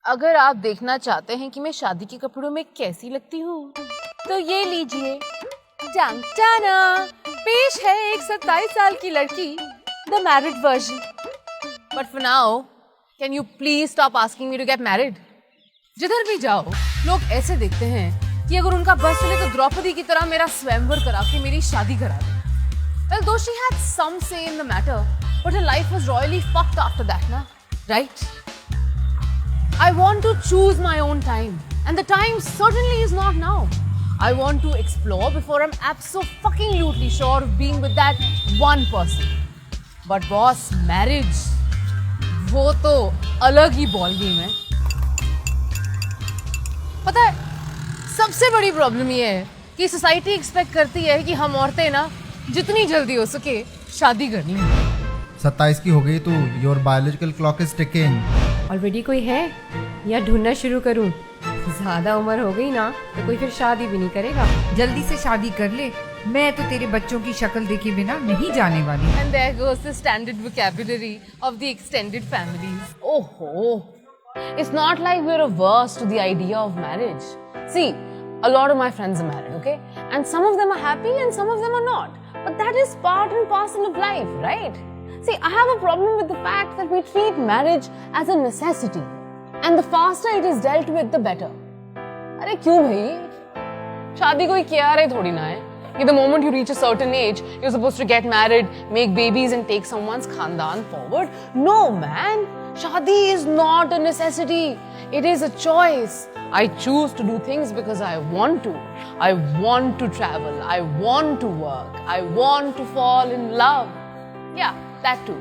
अगर आप देखना चाहते हैं कि मैं शादी के कपड़ों में कैसी लगती हूँ तो ये लीजिए, पेश है एक 27 साल की लड़की, the married version. But for now can you please stop asking me to get married. जिधर भी जाओ लोग ऐसे देखते हैं कि अगर उनका बस चले तो द्रौपदी की तरह मेरा स्वयंवर करा के मेरी शादी करा दे। Well, though she had some say in the matter, but her life was royally fucked after that, na? Right? I want to choose my own time, and the time certainly is not now. I want to explore before I'm abso-fucking-lutely sure of being with that one person. But boss, marriage, वो तो अलग ही ball game है। पता है, सबसे बड़ी problem ये है कि सोसाइटी एक्सपेक्ट करती है कि हम औरतें ना जितनी जल्दी हो सके शादी करनी है। 27 की हो गई तू, your biological clock is ticking. Already कोई है या ढूंढना शुरू करूं? ज्यादा उम्र हो गई ना तो कोई फिर शादी भी नहीं करेगा। जल्दी से शादी कर ले, मैं तो तेरे बच्चों की शक्ल देखे बिना नहीं जाने वाली। And there goes the standard vocabulary of the extended families. Oh, it's not like we're averse to the idea of marriage. See, a lot of my friends are married, okay? And some of them are happy and some of them are not. But that is part and parcel of life, right? See, I have a problem with the fact that we treat marriage as a necessity. And the faster it is dealt with, the better. अरे क्यों भाई? शादी कोई क्यार है थोड़ी ना है कि the moment you reach a certain age, you're supposed to get married, make babies and take someone's khandan forward. No, man. Shadi is not a necessity. It is a choice. I choose to do things because I want to. I want to travel. I want to work. I want to fall in love. Yeah, that too.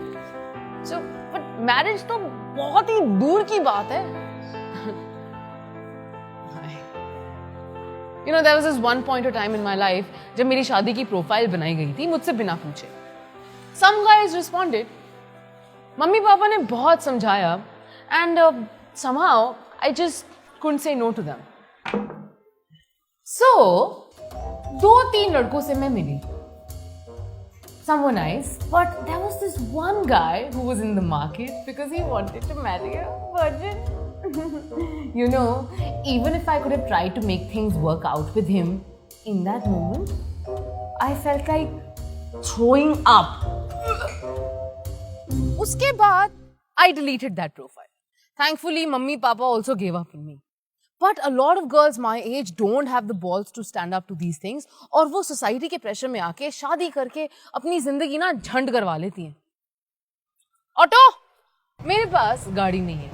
So, but marriage तो बहुत ही दूर की बात है. You know, there was this one point of time in my life जब मेरी शादी की प्रोफाइल बनाई गई थी मुझसे बिना पूछे. Some guys responded. Mummy papa ने बहुत समझाया and somehow I just couldn't say no to them. So, 2-3 लड़कों से मैं मिली. Some were nice, but there was this one guy who was in the market because he wanted to marry a virgin. You know, even if I could have tried to make things work out with him, in that moment, I felt like throwing up. उसके बाद, I deleted that profile. Thankfully, Mummy Papa also gave up on me. But a lot of girls my age don't have the balls to stand up to these things और वो society के pressure में आके शादी करके अपनी जिंदगी ना झंड करवा लेती हैं। ऑटो, मेरे पास गाड़ी नहीं है,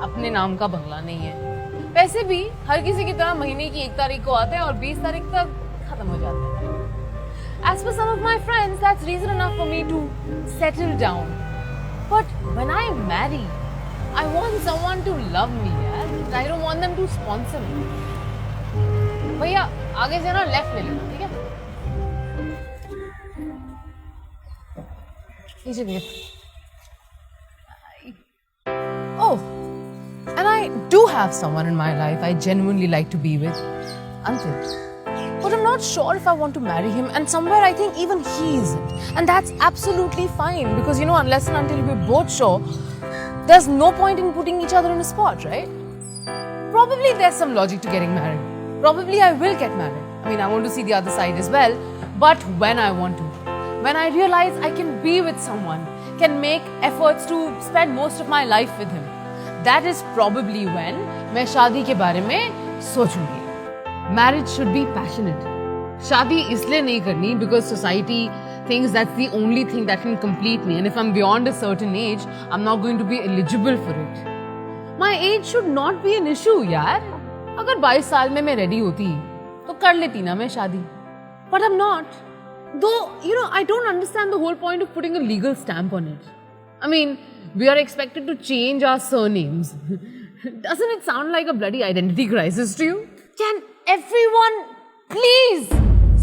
अपने नाम का बंगला नहीं है, पैसे भी हर किसी की तरह महीने की 1 तारीख को आते हैं और 20 तारीख तक खत्म हो जाते हैं। As for some of my friends, that's reason enough for me to settle down. But when I marry, I want someone to love me, यार. I don't want them to sponsor me. भैया आगे से ना left ले लेना, ठीक है? लीजिए भैया. Oh, and I do have someone in my life I genuinely like to be with, Antil. But I'm not sure if I want to marry him, and somewhere I think even he isn't. And that's absolutely fine because, you know, unless and until we're both sure, there's no point in putting each other in a spot, right? Probably there's some logic to getting married. Probably I will get married. I mean, I want to see the other side as well, but when I want to. When I realize I can be with someone, can make efforts to spend most of my life with him. That is probably when मैं शादी के बारे में सोचूंगी. Marriage should be passionate. शादी इसलिए नहीं करनी because society thinks that's the only thing that can complete me, and if I'm beyond a certain age, I'm not going to be eligible for it. My age should not be an issue, यार. अगर 22 साल में मैं ready होती तो कर लेती ना मैं शादी. But I'm not. Though, you know, I don't understand the whole point of putting a legal stamp on it. I mean, we are expected to change our surnames. Doesn't it sound like a bloody identity crisis to you? Can everyone please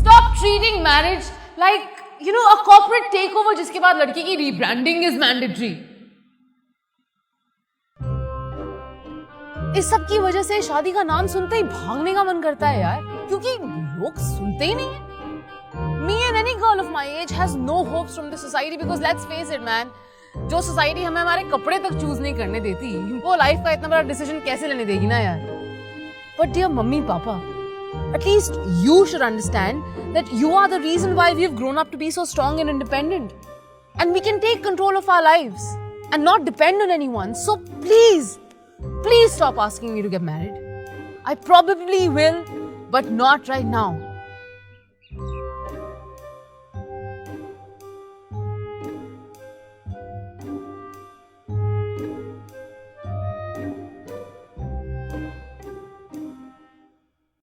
stop treating marriage like, you know, a corporate takeover जिसके बाद लड़की की rebranding is mandatory? इस सब की वजह से शादी का नाम सुनते ही भागने का मन करता है यार, क्योंकि लोग सुनते ही नहीं हैं. Me and any girl of my age has no hopes from the society because let's face it, man, जो सोसाइटी हमें हमारे कपड़े तक चूज नहीं करने देती, वो लाइफ का इतना बड़ा डिसीजन कैसे लेने देगी ना यार. But dear mummy, papa, at least you should understand that you are the reason why we've grown up to be so strong and independent. And we can take control of our lives and not depend on anyone. So please, please stop asking me to get married. I probably will, but not right now.